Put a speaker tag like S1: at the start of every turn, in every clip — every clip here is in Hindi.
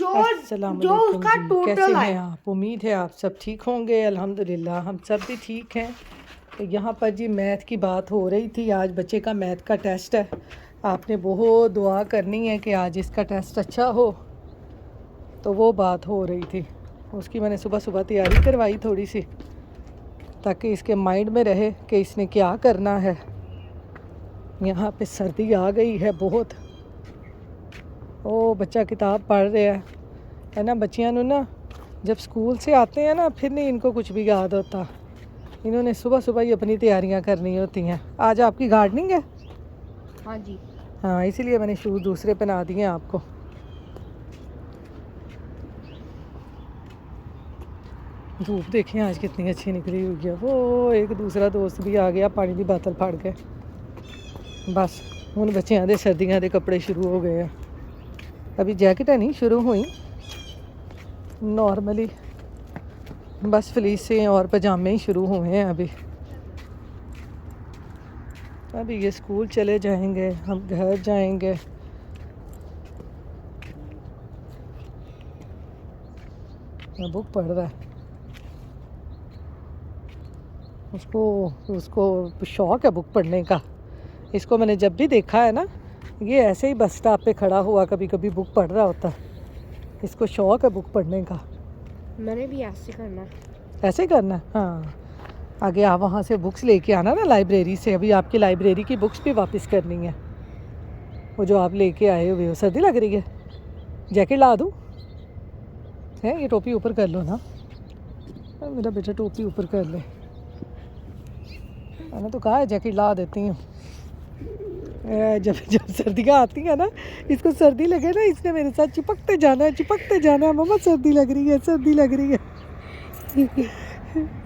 S1: अस्सलाम
S2: जो
S1: वालेकुम
S2: उसका
S1: जी, कैसे
S2: टोटल
S1: हैं
S2: है।
S1: आप? उम्मीद है आप सब ठीक होंगे। अल्हम्दुलिल्लाह हम सब भी ठीक हैं। तो यहाँ पर जी मैथ की बात हो रही थी। आज बच्चे का मैथ का टेस्ट है। आपने बहुत दुआ करनी है कि आज इसका टेस्ट अच्छा हो। तो वो बात हो रही थी, उसकी मैंने सुबह सुबह तैयारी करवाई थोड़ी सी, ताकि इसके माइंड में रहे कि इसने क्या करना है। यहाँ पे सर्दी आ गई है बहुत। ओ बच्चा किताब पढ़ रहा है ना। बच्चियां ना जब स्कूल से आते हैं ना, फिर नहीं इनको कुछ भी याद होता। इन्होंने सुबह सुबह ही अपनी तैयारियां करनी होती हैं। आज आपकी गार्डनिंग है?
S2: हाँ जी।
S1: हाँ, इसीलिए मैंने शूज़ दूसरे पहना दिए आपको। धूप देखें आज कितनी अच्छी निकली हुई है। वो एक दूसरा दोस्त भी आ गया पानी की बोतल फाड़ के। बस ਹੁਣ ਬੱਚਿਆਂ ਦੇ सर्दियों के कपड़े शुरू हो गए हैं। अभी जैकेटें नहीं शुरू हुई, नॉर्मली बस फ्लीसें और पजामे ही शुरू हुए हैं अभी। अभी ये स्कूल चले जाएंगे, हम घर जाएंगे। बुक पढ़ रहा है, उसको उसको शौक़ है बुक पढ़ने का। इसको मैंने जब भी देखा है ना, ये ऐसे ही बस स्टॉप पे खड़ा हुआ कभी कभी बुक पढ़ रहा होता है। इसको शौक़ है बुक पढ़ने का।
S2: मैंने भी ऐसे करना है।
S1: ऐसे ही करना है। हाँ, आगे आप वहाँ से बुक्स लेके आना ना लाइब्रेरी से। अभी आपकी लाइब्रेरी की बुक्स भी वापस करनी है, वो जो आप लेके आए हुए हो। सर्दी लग रही है, जैकेट ला दूँ? है ये टोपी ऊपर कर लो ना। मेरा बेटा टोपी ऊपर कर ले। मैंने तो कहा है जैकेट ला देती हूँ। जब जब सर्दियाँ आती हैं ना, इसको सर्दी लगे ना, इसने मेरे साथ चिपकते जाना है, चिपकते जाना है। मम्मा सर्दी लग रही है, सर्दी लग रही है।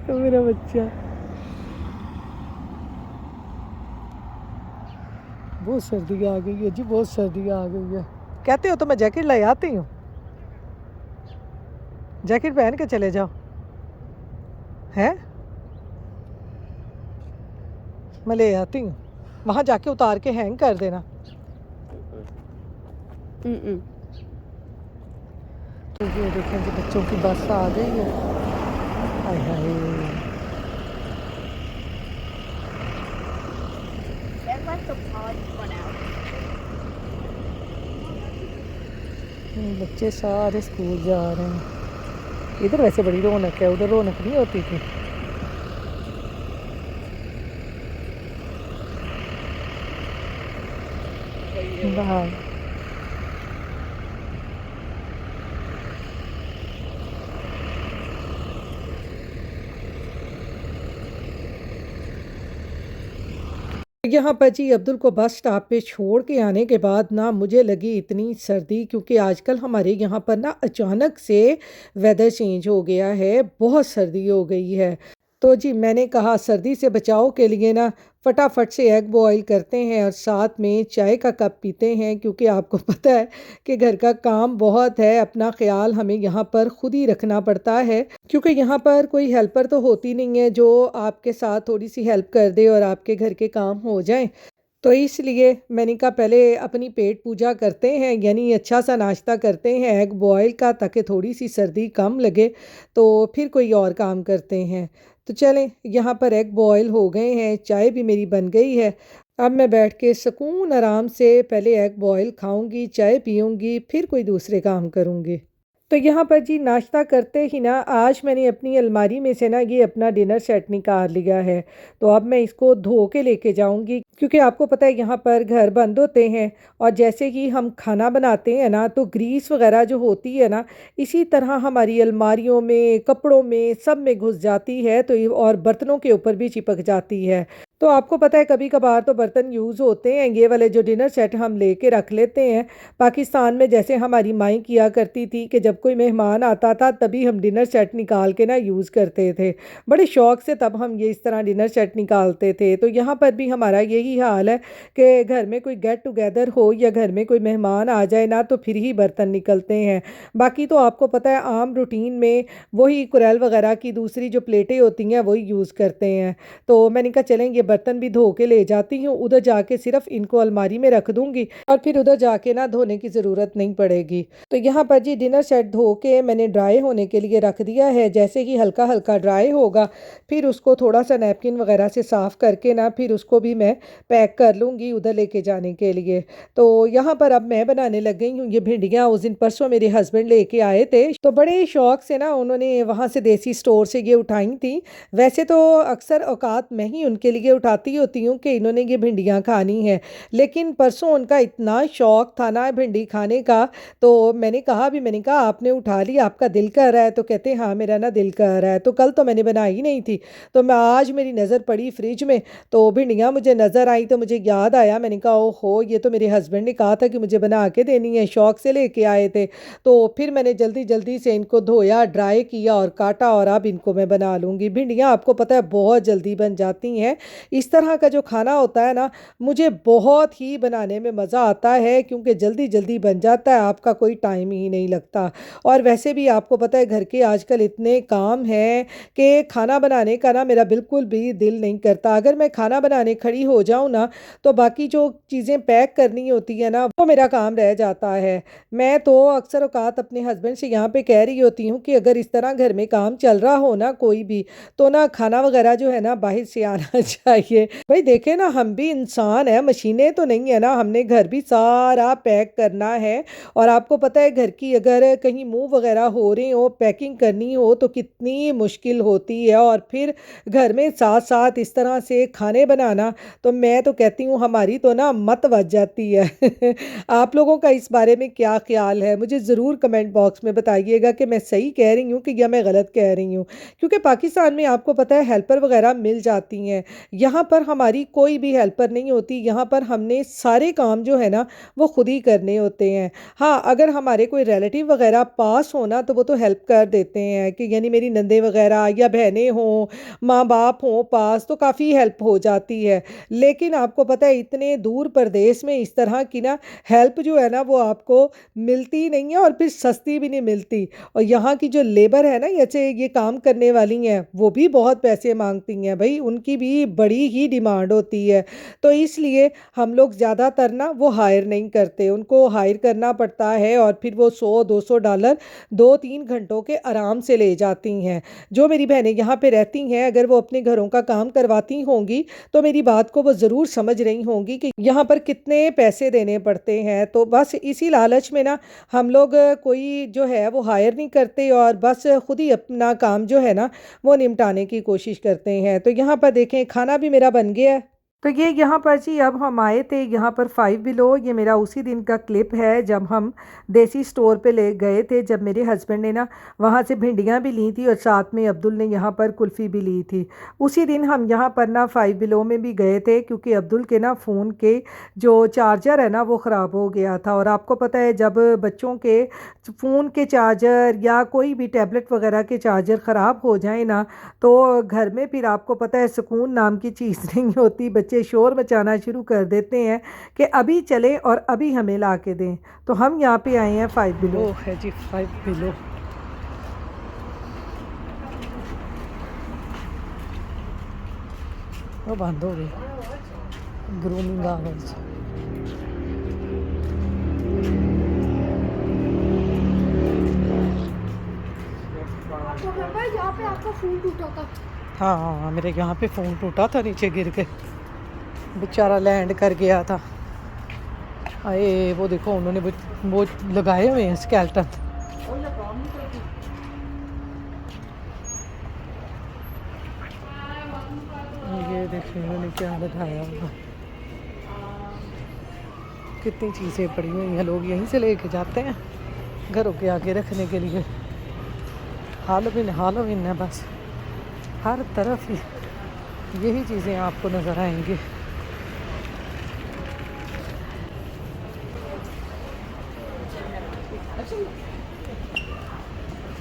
S1: तो मेरा बच्चा बहुत सर्दी आ गई है जी, बहुत सर्दी आ गई है। कहते हो तो मैं जैकेट ले आती हूँ, जैकेट पहन के चले जाओ। हैं, मैं ले आती हूँ, वहाँ जाके उतार के हैंग कर देना। तो ये देखें कि बच्चों की बस आ गई है। हाय हाय, बच्चे सारे स्कूल जा रहे हैं। इधर वैसे बड़ी रौनक है, उधर रौनक नहीं होती थी। बाहर यहाँ पर जी अब्दुल को बस स्टॉप पे छोड़ के आने के बाद ना मुझे लगी इतनी सर्दी, क्योंकि आजकल हमारे यहाँ पर ना अचानक से वेदर चेंज हो गया है, बहुत सर्दी हो गई है। तो जी मैंने कहा सर्दी से बचाव के लिए ना फटाफट से एग बॉईल करते हैं और साथ में चाय का कप पीते हैं, क्योंकि आपको पता है कि घर का काम बहुत है। अपना ख्याल हमें यहाँ पर खुद ही रखना पड़ता है, क्योंकि यहाँ पर कोई हेल्पर तो होती नहीं है जो आपके साथ थोड़ी सी हेल्प कर दे और आपके घर के काम हो जाएं। तो इसलिए मैंने कहा पहले अपनी पेट पूजा करते हैं, यानी अच्छा सा नाश्ता करते हैं एग बॉयल का, ताकि थोड़ी सी सर्दी कम लगे, तो फिर कोई और काम करते हैं। तो चलें, यहाँ पर एग बॉयल हो गए हैं, चाय भी मेरी बन गई है। अब मैं बैठ के सुकून आराम से पहले एग बॉयल खाऊंगी, चाय पीऊंगी, फिर कोई दूसरे काम करूंगी। तो यहाँ पर जी नाश्ता करते ही ना आज मैंने अपनी अलमारी में से ना ये अपना डिनर सेट निकाल लिया है। तो अब मैं इसको धो के लेके जाऊंगी, क्योंकि आपको पता है यहाँ पर घर बंद होते हैं, और जैसे ही हम खाना बनाते हैं ना, तो ग्रीस वगैरह जो होती है ना, इसी तरह हमारी अलमारियों में, कपड़ों में, सब में घुस जाती है। तो और बर्तनों के ऊपर भी चिपक जाती है। तो आपको पता है कभी कभार तो बर्तन यूज़ होते हैं, ये वाले जो डिनर सेट हम लेके रख लेते हैं। पाकिस्तान में जैसे हमारी माएँ किया करती थी कि जब कोई मेहमान आता था तभी हम डिनर सेट निकाल के ना यूज़ करते थे। बड़े शौक़ से तब हम ये इस तरह डिनर सेट निकालते थे। तो यहाँ पर भी हमारा यही हाल है कि घर में कोई गेट टुगेदर हो या घर में कोई मेहमान आ जाए ना, तो फिर ही बर्तन निकलते हैं। बाकी तो आपको पता है आम रूटीन में वही कुरैल वगैरह की दूसरी जो प्लेटें होती हैं वही यूज़ करते हैं। तो मैंने कहा चलें ये बर्तन भी धो के ले जाती हूँ, उधर जाके सिर्फ इनको अलमारी में रख दूंगी और फिर उधर जाके ना धोने की ज़रूरत नहीं पड़ेगी। तो यहाँ पर जी डिनर सेट धो के मैंने ड्राई होने के लिए रख दिया है। जैसे ही हल्का हल्का ड्राई होगा फिर उसको थोड़ा सा नैपकिन वगैरह से साफ़ करके ना फिर उसको भी मैं पैक कर लूँगी उधर लेके जाने के लिए। तो यहाँ पर अब मैं बनाने लग गई हूँ ये भिंडियाँ। उस दिन परसों मेरे हस्बैंड लेके आए थे, तो बड़े शौक से ना उन्होंने वहाँ से देसी स्टोर से ये उठाई थी। वैसे तो अक्सर औकात मैं ही उनके लिए उठाती होती हूँ कि इन्होंने ये भिंडियाँ खानी है, लेकिन परसों उनका इतना शौक था ना भिंडी खाने का, तो मैंने कहा आपने उठा लिया, आपका दिल कर रहा है? तो कहते हाँ मेरा ना दिल कर रहा है। तो कल तो मैंने बनाई नहीं थी, तो मैं आज मेरी नज़र पड़ी फ्रिज में, तो भिंडियाँ मुझे नज़र आई तो मुझे याद आया। मैंने कहा ओहो ये तो मेरे हस्बैंड ने कहा था कि मुझे बना के देनी है, शौक से लेके आए थे। तो फिर मैंने जल्दी जल्दी से इनको धोया, ड्राई किया और काटा और अब इनको मैं बना लूँगी। भिंडियाँ आपको पता है बहुत जल्दी बन जाती हैं। इस तरह का जो खाना होता है ना मुझे बहुत ही बनाने में मज़ा आता है, क्योंकि जल्दी जल्दी बन जाता है, आपका कोई टाइम ही नहीं लगता। और वैसे भी आपको पता है घर के आजकल इतने काम हैं कि खाना बनाने का ना मेरा बिल्कुल भी दिल नहीं करता। अगर मैं खाना बनाने खड़ी हो जाऊँ ना तो बाकी जो चीज़ें पैक करनी होती है ना वो मेरा काम रह जाता है। मैं तो अक्सर औकात अपने हस्बैंड से यहाँ पे कह रही होती हूँ कि अगर इस तरह घर में काम चल रहा हो ना कोई भी, तो ना खाना वगैरह जो है ना बाहर से आना चाहिए। भाई देखे ना हम भी इंसान है, मशीनें तो नहीं है ना, हमने घर भी सारा पैक करना है। और आपको पता है घर की अगर कहीं मूव वगैरह हो रहे हो, पैकिंग करनी हो तो कितनी मुश्किल होती है। और फिर घर में साथ साथ इस तरह से खाने बनाना, तो मैं तो कहती हूँ हमारी तो ना मत बच जाती है। आप लोगों का इस बारे में क्या ख्याल है? मुझे ज़रूर कमेंट बॉक्स में बताइएगा कि मैं सही कह रही हूँ कि या मैं गलत कह रही हूँ। क्योंकि पाकिस्तान में आपको पता है हेल्पर वगैरह मिल जाती हैं, यहाँ पर हमारी कोई भी हेल्पर नहीं होती। यहाँ पर हमने सारे काम जो है ना वो खुद ही करने होते हैं। हाँ, अगर हमारे कोई रिलेटिव वगैरह पास हो ना तो वो तो हेल्प कर देते हैं, कि यानी मेरी नंदे वगैरह या बहनें हों, माँ बाप हों पास, तो काफ़ी हेल्प हो जाती है। लेकिन आपको पता है इतने दूर प्रदेश में इस तरह की ना हेल्प जो है ना वो आपको मिलती नहीं है और फिर सस्ती भी नहीं मिलती। और यहाँ की जो लेबर है ना जैसे ये काम करने वाली हैं वो भी बहुत पैसे मांगती हैं भाई, उनकी भी बड़ी ही डिमांड होती है। तो इसलिए हम लोग ज़्यादातर ना वो हायर नहीं करते, उनको हायर करना पड़ता है और फिर वो $100-200 2-3 घंटों के आराम से ले जाती हैं। जो मेरी बहनें यहाँ पे रहती हैं अगर वो अपने घरों का काम करवाती होंगी तो मेरी बात को वो ज़रूर समझ रही होंगी कि यहाँ पर कितने पैसे देने पड़ते हैं। तो बस इसी लालच में ना हम लोग कोई जो है वो हायर नहीं करते और बस खुद ही अपना काम जो है ना वो निपटाने की कोशिश करते हैं। तो यहाँ पर देखें खाना भी मेरा बन गया है। तो ये यहाँ पर जी अब हम आए थे यहाँ पर 5 बिलो, ये मेरा उसी दिन का क्लिप है जब हम देसी स्टोर पे ले गए थे, जब मेरे हस्बैंड ने ना वहाँ से भिंडियाँ भी ली थी और साथ में अब्दुल ने यहाँ पर कुल्फ़ी भी ली थी। उसी दिन हम यहाँ पर ना 5 बिलो में भी गए थे क्योंकि अब्दुल के ना फ़ोन के जो चार्जर है ना वो ख़राब हो गया था। और आपको पता है जब बच्चों के फ़ोन के चार्जर या कोई भी टैबलेट वगैरह के चार्जर ख़राब हो जाए ना तो घर में फिर आपको पता है सुकून नाम की चीज़ नहीं होती। बच्चे शोर मचाना शुरू कर देते हैं कि अभी चले और अभी हमें ला के दें। तो हम यहाँ पे आए हैं 5 बिलो है जी, 5 बिलो। वो बंद हो गई ग्रूमिंग आवर्स।
S2: यहाँ पे आपका फोन टूटा था।
S1: हाँ मेरे यहाँ पे फ़ोन टूटा था, नीचे गिर के बेचारा लैंड कर गया था। अरे वो देखो उन्होंने वो लगाए हुए हैं स्केल्टन। ये देखिए उन्होंने क्या लगाया होगा, कितनी चीज़ें पड़ी हुई हैं, लोग यहीं से लेके जाते हैं घरों के आगे रखने के लिए। हालोविन है बस, हर तरफ यही चीज़ें आपको नज़र आएंगी।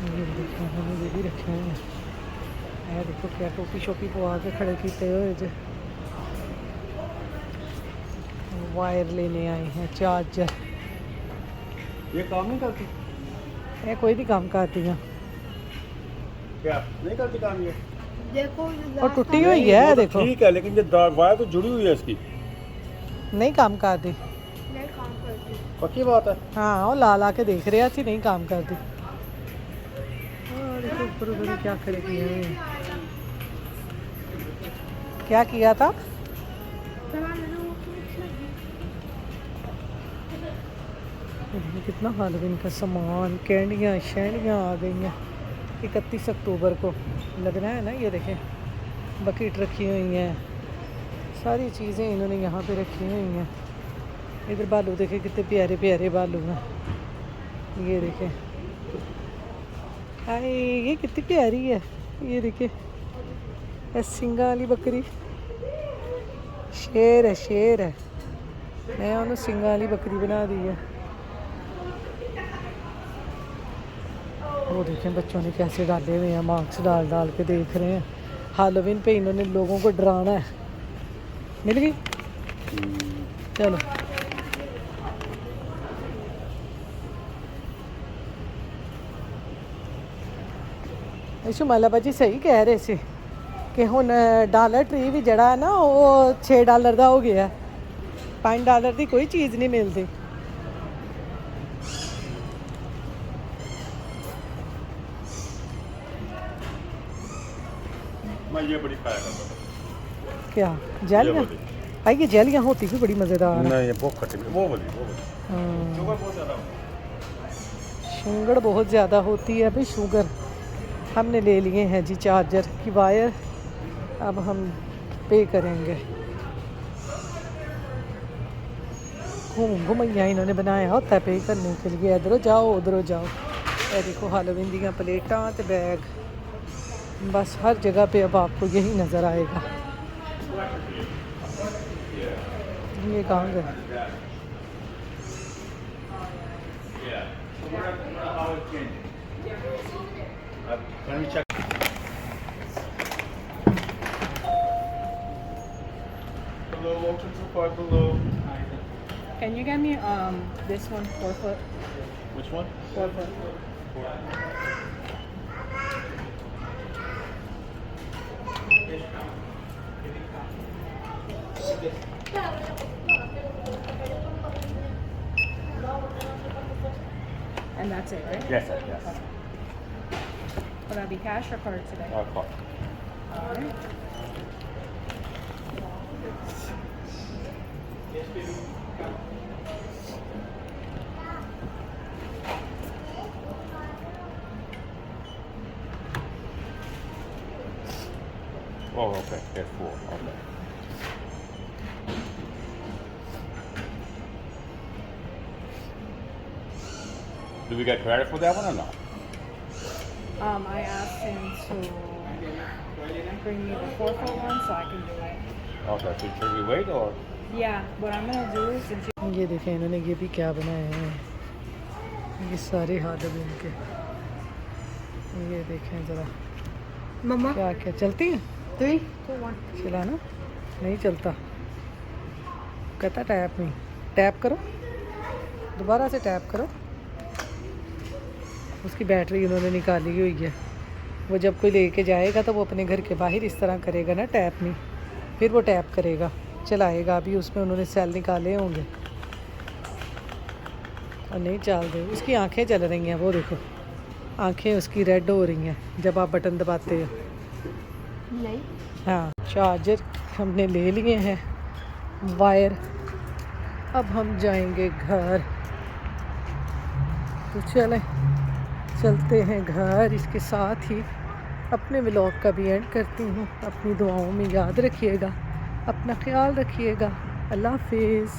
S1: ये भी रखे हुए हैं, देखो क्या टोपी शोपी को आके खड़े कीते हुए जो वायर लेने आए हैं, चार्जर।
S3: ये काम नहीं करती?
S1: ये कोई भी काम करती हैं।
S3: क्या नहीं करती काम ये?
S2: देखो
S1: और टूटी हुई है
S3: वो तो
S1: देखो,
S3: ठीक है, लेकिन ये वायर तो जुड़ी हुई है इसकी।
S1: नहीं काम कर दी।
S2: नहीं काम करती।
S3: पक्की बात है।
S1: हाँ वो ला ला के देख रहे थी, नहीं काम कर दी। और देखो ऊपर ऊपर क्या खड़े किए हैं। क्या किया था? देखिए कितना हालवीन का सामान, कैंडियाँ शैंडियाँ आ गई हैं 31 अक्टूबर को लगना है ना। ये देखें बकेट रखी हुई हैं, सारी चीज़ें इन्होंने यहाँ पे रखी हुई हैं। इधर बालू देखें कितने प्यारे प्यारे बालू हैं। ये देखें, हाय ये कितनी प्यारी है। ये देखें सिंगा वाली बकरी, शेर है शेर है। मैं उन्होंने सिंगा वाली बकरी बना दी है। वो देखें बच्चों ने कैसे डाले हुए हैं, मार्क्स डाल डाल के देख रहे हैं। हैलोवीन पे इन्होंने लोगों को डराना है। मिल गई, चलो। शुमाला भाजी सही कह रहे थे कि हुण डॉलर ट्री भी जड़ा है ना वो $6 का हो गया। $5 की कोई चीज़ नहीं मिलती।
S3: मैं ये बड़ी खाया करता था।
S1: क्या जेलियाँ? भाई ये जेलियाँ होती भी बड़ी मज़ेदार है।
S3: नहीं ये बहुत खट्टी, वो वाली
S1: हाँ,
S3: शुगर बहुत ज़्यादा होती
S1: शुगर बहुत ज़्यादा होती है भाई। शुगर हमने ले लिए हैं जी चार्जर की वायर, अब हम पे करेंगे। घुमैया इन्होंने बनाया होता है पे करने के लिए, इधरों जाओ उधरों जाओ। ये देखो हैलोवीन दी प्लेटां ते बैग, बस हर जगह पे अब आपको यही नज़र आएगा। ये कहाँ गए?
S3: Let me check. Hello, welcome to Five Below.
S4: Can you get me this one 4 foot?
S3: Which one?
S4: 4 foot. And that's it, right?
S3: Yes, sir, yes.
S4: Will that be cash or card today?
S3: Call.
S4: Alright.
S3: Oh, okay. There's 4. Okay. Do we get credit for that one or not?
S4: I asked him to bring me the 4 foot one so I can do it.
S3: Okay, so should we wait or?
S4: Yeah, what I'm gonna do is since
S1: ये देखें इन्होंने ये भी क्या बनाया है, ये सारे हैलोवीन के। ये देखें ज़रा
S2: मम्मा
S1: क्या क्या चलती हैं।
S2: 3, 2, 1
S1: चलाना नहीं चलता, कहता टैप नहीं। टैप करो, दोबारा से टैप करो। उसकी बैटरी उन्होंने निकाली हुई है। वो जब कोई लेके जाएगा तो वो अपने घर के बाहर इस तरह करेगा ना, टैप नहीं, फिर वो टैप करेगा चलाएगा। अभी उसमें उन्होंने सेल निकाले होंगे और नहीं चल रहे। उसकी आंखें चल रही हैं, वो देखो आंखें उसकी रेड हो रही हैं जब आप बटन दबाते हो।
S2: नहीं
S1: हाँ, चार्जर हमने ले लिए हैं, वायर। अब हम जाएंगे घर, तो चलते हैं घर। इसके साथ ही अपने व्लॉग का भी एंड करती हूँ। अपनी दुआओं में याद रखिएगा, अपना ख्याल रखिएगा। अल्लाह हाफिज़।